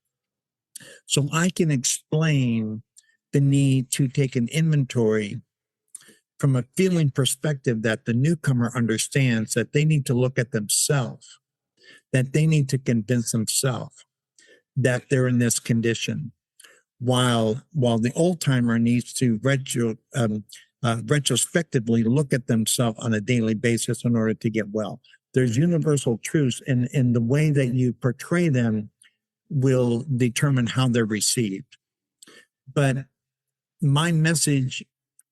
So I can explain the need to take an inventory from a feeling perspective that the newcomer understands that they need to look at themselves, that they need to convince themselves that they're in this condition. while the old timer needs to retrospectively look at themselves on a daily basis in order to get well. There's universal truths, and the way that you portray them will determine how they're received. But my message,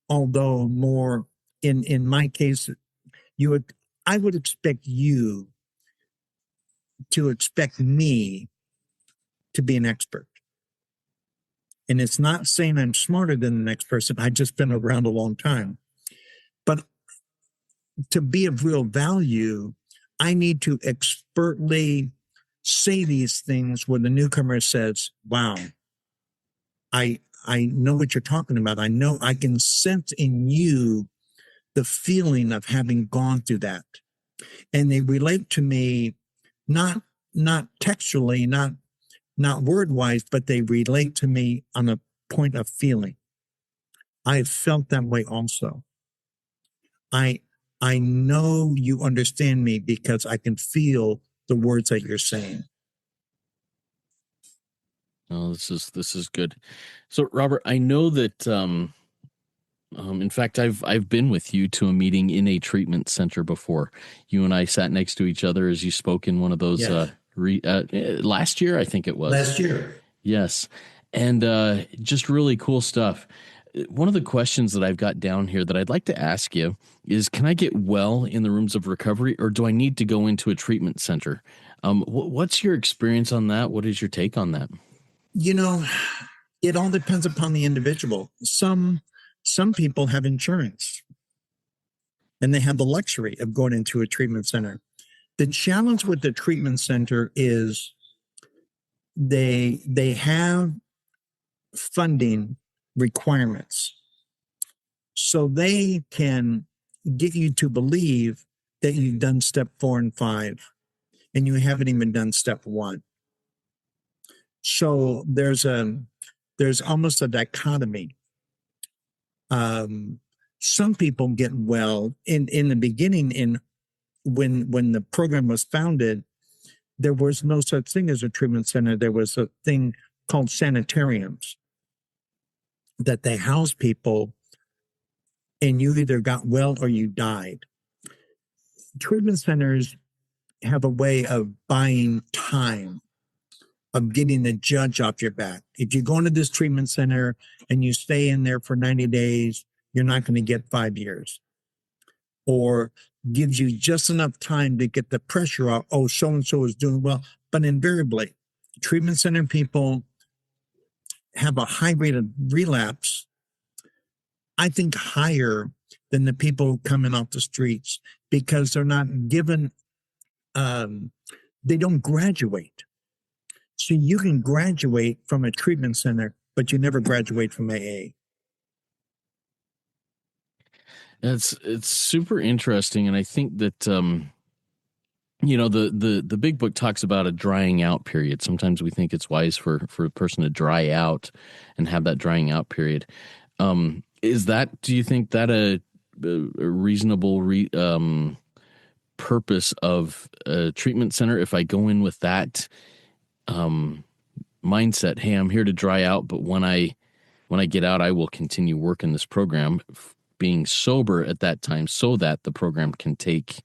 although more in my case, I would expect you to expect me to be an expert. And it's not saying I'm smarter than the next person. I've just been around a long time. But to be of real value, I need to expertly say these things where the newcomer says, wow, I know what you're talking about. I know I can sense in you the feeling of having gone through that. And they relate to me not textually, not word wise, but they relate to me on a point of feeling. I have felt that way also. I I know you understand me because I can feel the words that you're saying. Oh, this is good. So, Robert, I know that in fact, I've been with you to a meeting in a treatment center before. You and I sat next to each other as you spoke in one of those Yes. last year, I think it was. Last year. Yes. And just really cool stuff. One of the questions that I've got down here that I'd like to ask you is, can I get well in the rooms of recovery, or do I need to go into a treatment center? What's your experience on that? What is your take on that? You know, it all depends upon the individual. Some people have insurance and they have the luxury of going into a treatment center. The challenge with the treatment center is they have funding requirements. So they can get you to believe that you've done step 4 and 5 and you haven't even done step 1. So there's almost a dichotomy. Some people get well in the beginning. When the program was founded, there was no such thing as a treatment center. There was a thing called sanitariums that they house people, and you either got well or you died. Treatment centers have a way of buying time, of getting the judge off your back. If you go into this treatment center and you stay in there for 90 days, you're not going to get 5 years. Or gives you just enough time to get the pressure off. Oh, so and so is doing well. But invariably, treatment center people have a high rate of relapse, I think higher than the people coming off the streets, because they're not given, they don't graduate. So you can graduate from a treatment center, but you never graduate from AA. It's super interesting, and I think that the big book talks about a drying out period. Sometimes we think it's wise for a person to dry out and have that drying out period. Do you think that a reasonable purpose of a treatment center? If I go in with that mindset, hey, I'm here to dry out, but when I get out, I will continue working this program, being sober at that time, so that the program can take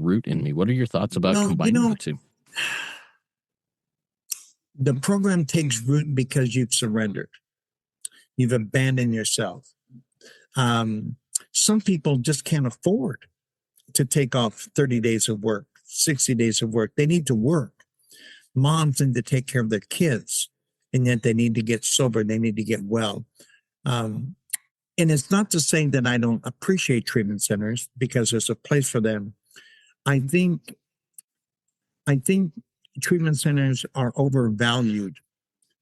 root in me. What are your thoughts about combining the two? The program takes root because you've surrendered. You've abandoned yourself. Some people just can't afford to take off 30 days of work, 60 days of work. They need to work. Moms need to take care of their kids, and yet they need to get sober. They need to get well. And it's not to say that I don't appreciate treatment centers, because there's a place for them. I think treatment centers are overvalued,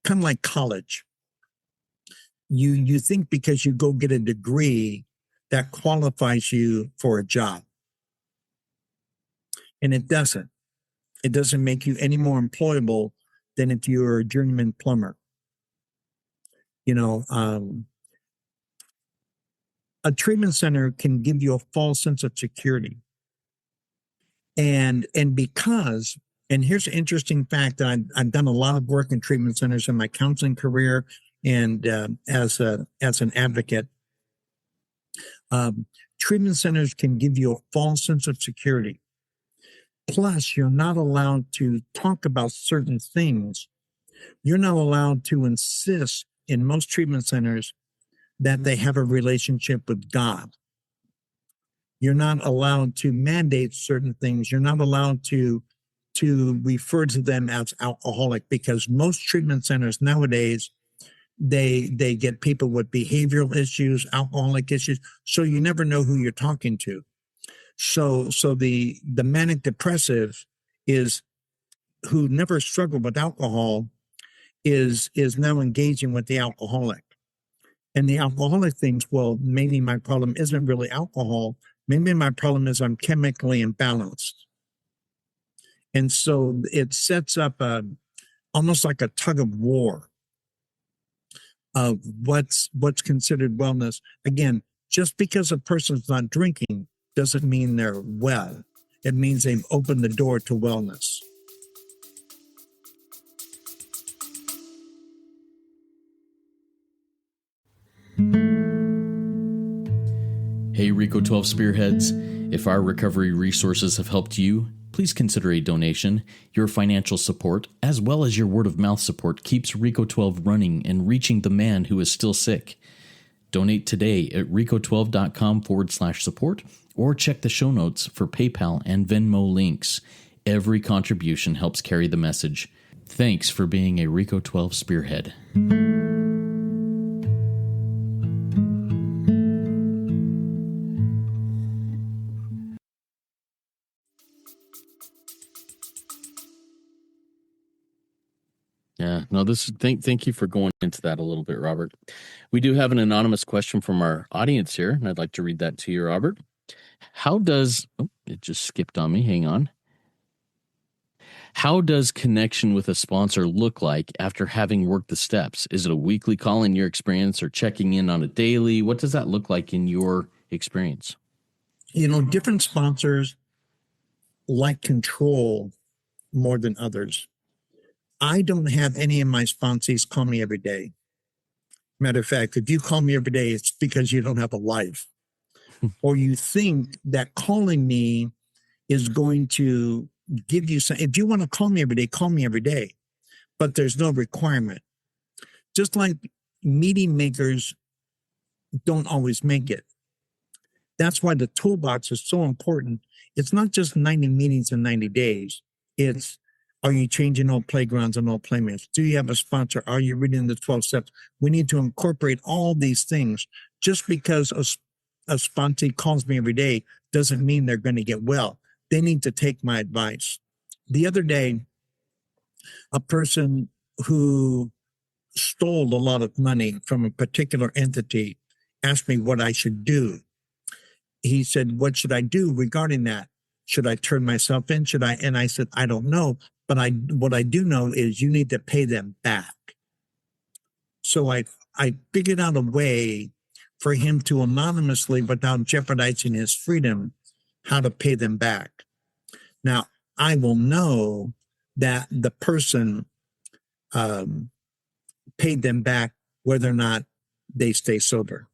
kind of like college. You think because you go get a degree that qualifies you for a job, and it doesn't. It doesn't make you any more employable than if you're a journeyman plumber. You know, a treatment center can give you a false sense of security. And because, and here's an interesting fact that I've done a lot of work in treatment centers in my counseling career And as an advocate, treatment centers can give you a false sense of security. Plus, you're not allowed to talk about certain things. You're not allowed to insist in most treatment centers that they have a relationship with God. You're not allowed to mandate certain things. You're not allowed to refer to them as alcoholic, because most treatment centers nowadays, they get people with behavioral issues, alcoholic issues, so you never know who you're talking to. So the manic depressive is, who never struggled with alcohol, is now engaging with the alcoholic. And the alcoholic thinks, well, maybe my problem isn't really alcohol. Maybe my problem is I'm chemically imbalanced. And so it sets up almost like a tug of war of what's considered wellness. Again, just because a person's not drinking doesn't mean they're well. It means they've opened the door to wellness. Hey, Rico 12 Spearheads. If our recovery resources have helped you, please consider a donation. Your financial support, as well as your word of mouth support, keeps Rico 12 running and reaching the man who is still sick. Donate today at rico12.com/support, or check the show notes for PayPal and Venmo links. Every contribution helps carry the message. Thanks for being a Rico 12 Spearhead. Yeah, no, thank you for going into that a little bit, Robert. We do have an anonymous question from our audience here, and I'd like to read that to you, Robert. It just skipped on me. Hang on. How does connection with a sponsor look like after having worked the steps? Is it a weekly call in your experience, or checking in on a daily? What does that look like in your experience? Different sponsors like control more than others. I don't have any of my sponsees call me every day. Matter of fact, if you call me every day, it's because you don't have a life. Or you think that calling me is going to give you some. If you want to call me every day, call me every day. But there's no requirement. Just like meeting makers don't always make it. That's why the toolbox is so important. It's not just 90 meetings in 90 days. It's, are you changing old playgrounds and old playmates? Do you have a sponsor? Are you reading the 12 steps? We need to incorporate all these things. Just because a sponsee calls me every day doesn't mean they're going to get well. They need to take my advice. The other day, a person who stole a lot of money from a particular entity asked me what I should do. He said, what should I do regarding that? Should I turn myself in? Should I? And I said, I don't know. But what I do know is you need to pay them back. So I figured out a way for him to anonymously, without jeopardizing his freedom, how to pay them back. Now, I will know that the person paid them back whether or not they stay sober.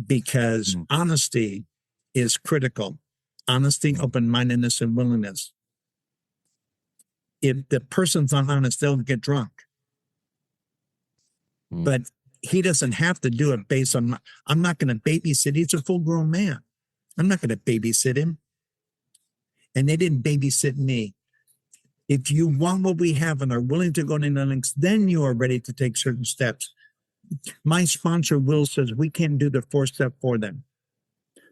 Because honesty is critical. Honesty, open-mindedness, and willingness. If the person's not honest, they'll get drunk. But he doesn't have to do it based on, I'm not going to babysit. He's a full-grown man. I'm not going to babysit him. And they didn't babysit me. If you want what we have and are willing to go to the links, then you are ready to take certain steps. My sponsor, Will, says we can't do the 4-step for them.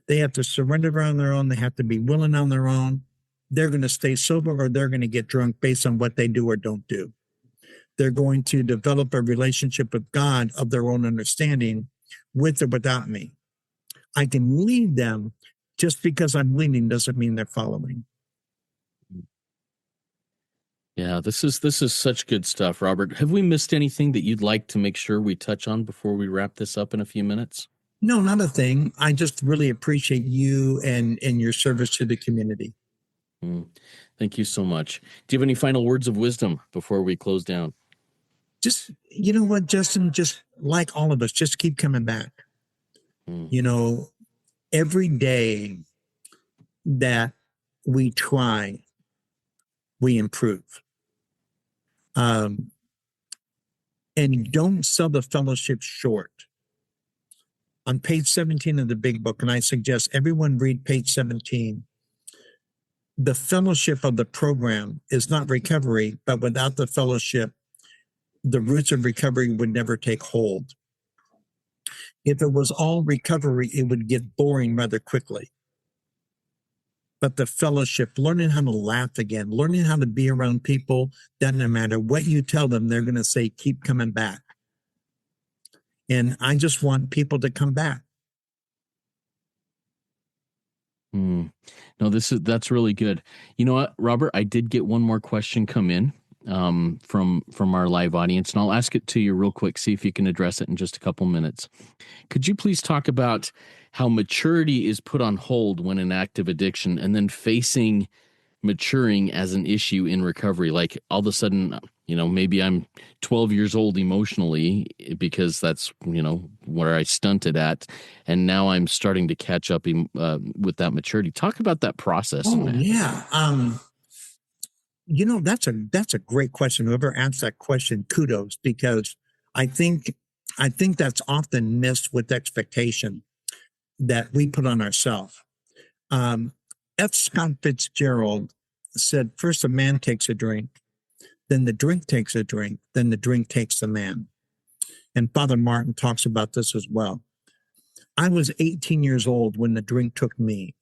They have to surrender on their own. They have to be willing on their own. They're going to stay sober or they're going to get drunk based on what they do or don't do. They're going to develop a relationship with God of their own understanding, with or without me. I can lead them. Just because I'm leading doesn't mean they're following. Yeah, this is such good stuff, Robert. Have we missed anything that you'd like to make sure we touch on before we wrap this up in a few minutes? No, not a thing. I just really appreciate you and your service to the community. Thank you so much. Do you have any final words of wisdom before we close down? just, you know what, Justin, just like all of us, just keep coming back. Mm. You know, every day that we try, we improve. Um, and don't sell the fellowship short. On page 17 of the big book, and I suggest everyone read page 17, the fellowship of the program is not recovery, but without the fellowship, the roots of recovery would never take hold. If it was all recovery, it would get boring rather quickly. But the fellowship, learning how to laugh again, learning how to be around people that no matter what you tell them, they're going to say, keep coming back. And I just want people to come back. Mm. No, that's really good. You know what, Robert? I did get one more question come in from our live audience, and I'll ask it to you real quick. See if you can address it in just a couple minutes. Could you please talk about how maturity is put on hold when in active addiction, and then facing maturing as an issue in recovery? Like all of a sudden, maybe I'm 12 years old emotionally because that's, where I stunted at. And now I'm starting to catch up with that maturity. Talk about that process. Oh, yeah. That's a great question. Whoever asked that question, kudos, because I think that's often missed with expectation that we put on ourselves. F. Scott Fitzgerald said, first a man takes a drink, then the drink takes a drink, then the drink takes the man. And Father Martin talks about this as well. I was 18 years old when the drink took me,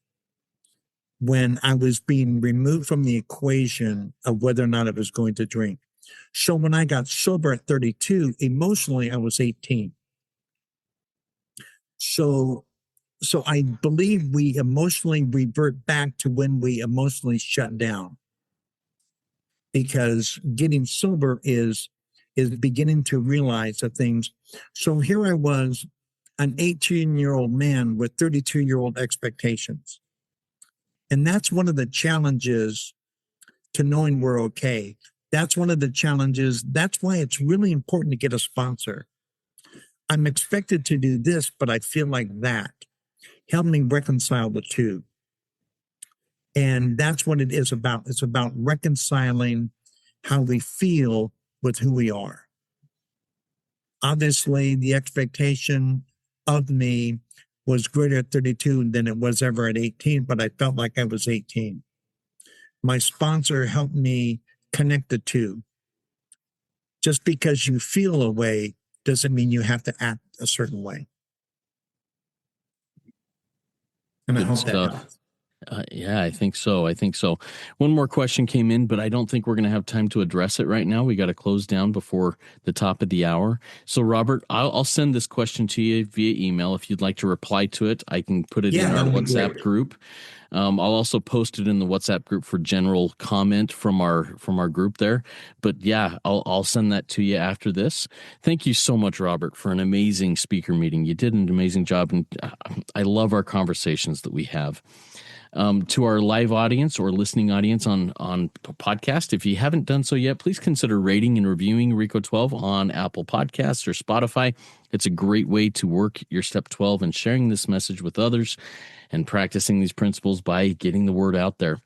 when I was being removed from the equation of whether or not I was going to drink. So when I got sober at 32, emotionally, I was 18. So I believe we emotionally revert back to when we emotionally shut down, because getting sober is beginning to realize the things. So here I was, an 18-year-old man with 32-year-old expectations. And that's one of the challenges to knowing we're okay. That's one of the challenges. That's why it's really important to get a sponsor. I'm expected to do this, but I feel like that. Help me reconcile the two. And that's what it is about. It's about reconciling how we feel with who we are. Obviously, the expectation of me was greater at 32 than it was ever at 18, but I felt like I was 18. My sponsor helped me connect the two. Just because you feel a way doesn't mean you have to act a certain way. And I Good hope that stuff. helps. Yeah, I think so. One more question came in, but I don't think we're going to have time to address it right now. We got to close down before the top of the hour. So, Robert, I'll send this question to you via email. If you'd like to reply to it, I can put it in our WhatsApp group. I'll also post it in the WhatsApp group for general comment from our group there. But yeah, I'll send that to you after this. Thank you so much, Robert, for an amazing speaker meeting. You did an amazing job, and I love our conversations that we have. To our live audience or listening audience on podcast, if you haven't done so yet, please consider rating and reviewing Rico 12 on Apple Podcasts or Spotify. It's a great way to work your step 12 and sharing this message with others and practicing these principles by getting the word out there.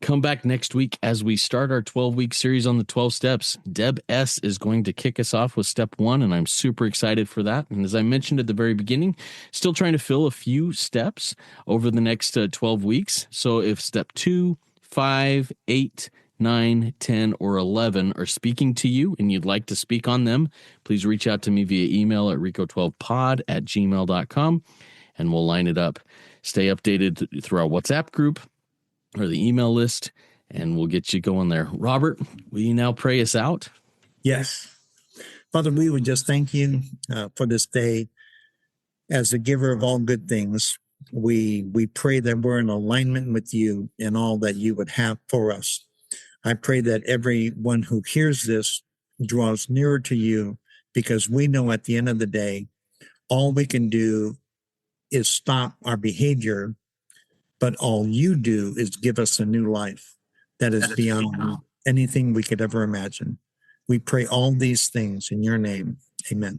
Come back next week as we start our 12-week series on the 12 steps. Deb S. is going to kick us off with step 1, and I'm super excited for that. And as I mentioned at the very beginning, still trying to fill a few steps over the next 12 weeks. So if step 2, 5, 8, 9, 10, or 11 are speaking to you and you'd like to speak on them, please reach out to me via email at rico12pod@gmail.com, and we'll line it up. Stay updated through our WhatsApp group or the email list, and we'll get you going there. Robert, will you now pray us out? Yes. Father, we would just thank you for this day. As the giver of all good things, we pray that we're in alignment with you in all that you would have for us. I pray that everyone who hears this draws nearer to you, because we know at the end of the day, all we can do is stop our behavior, but all you do is give us a new life that is beyond anything we could ever imagine. We pray all these things in your name. Amen.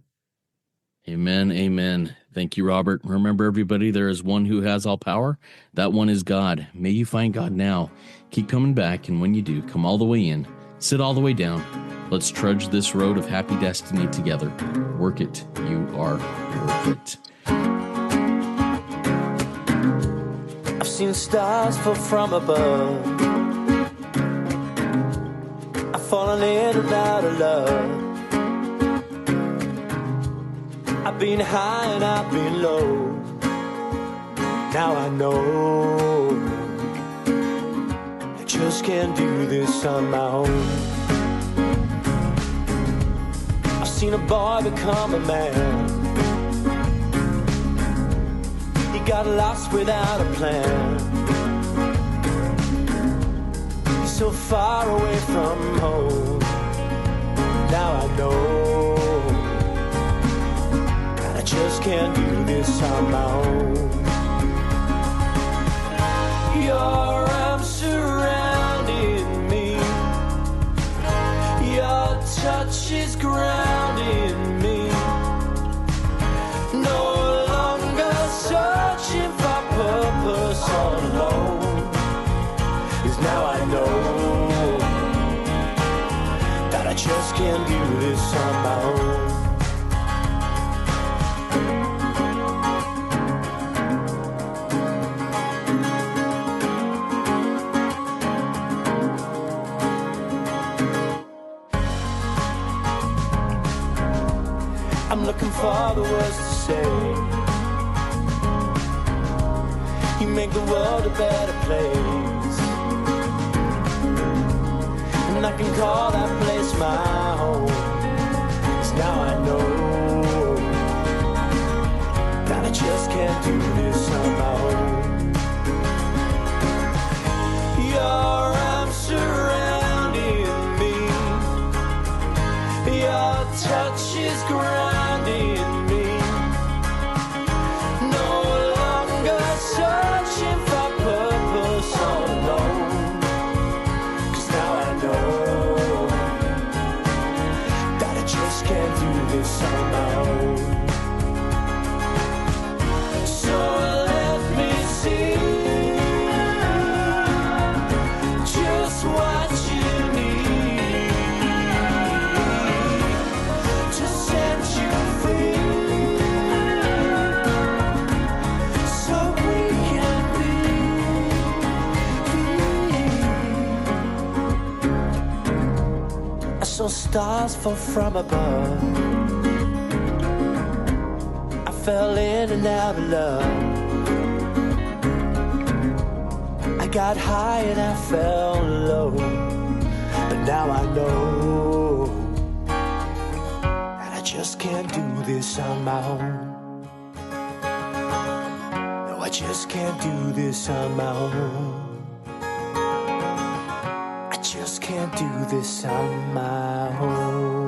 Amen. Amen. Thank you, Robert. Remember, everybody, there is one who has all power. That one is God. May you find God now. Keep coming back, and when you do, come all the way in, sit all the way down. Let's trudge this road of happy destiny together. Work it. You are worth it. I've seen stars fall from above. I've fallen in and out of love. I've been high and I've been low. Now I know I just can't do this on my own. I've seen a boy become a man. He got lost without a plan. He's so far away from home. Now I know I just can't do this on my own. Your arms surrounding me. Your touch is grounding me. No longer searching for purpose all alone. 'Cause now I know that I just can't do this on my own. I'm looking for the words to say. You make the world a better place, and I can call that place my home. 'Cause now I know that I just can't do this on my own. Your arms surrounding me. Your touch is grounding me. No longer searching for purpose all alone. 'Cause now I know that I just can't do this on my own. So let me see just what you need to set you free, so we can be free. I saw stars fall from above. I fell in and out of love. I got high and I fell low. But now I know that I just can't do this on my own. No, I just can't do this on my own. I just can't do this on my own.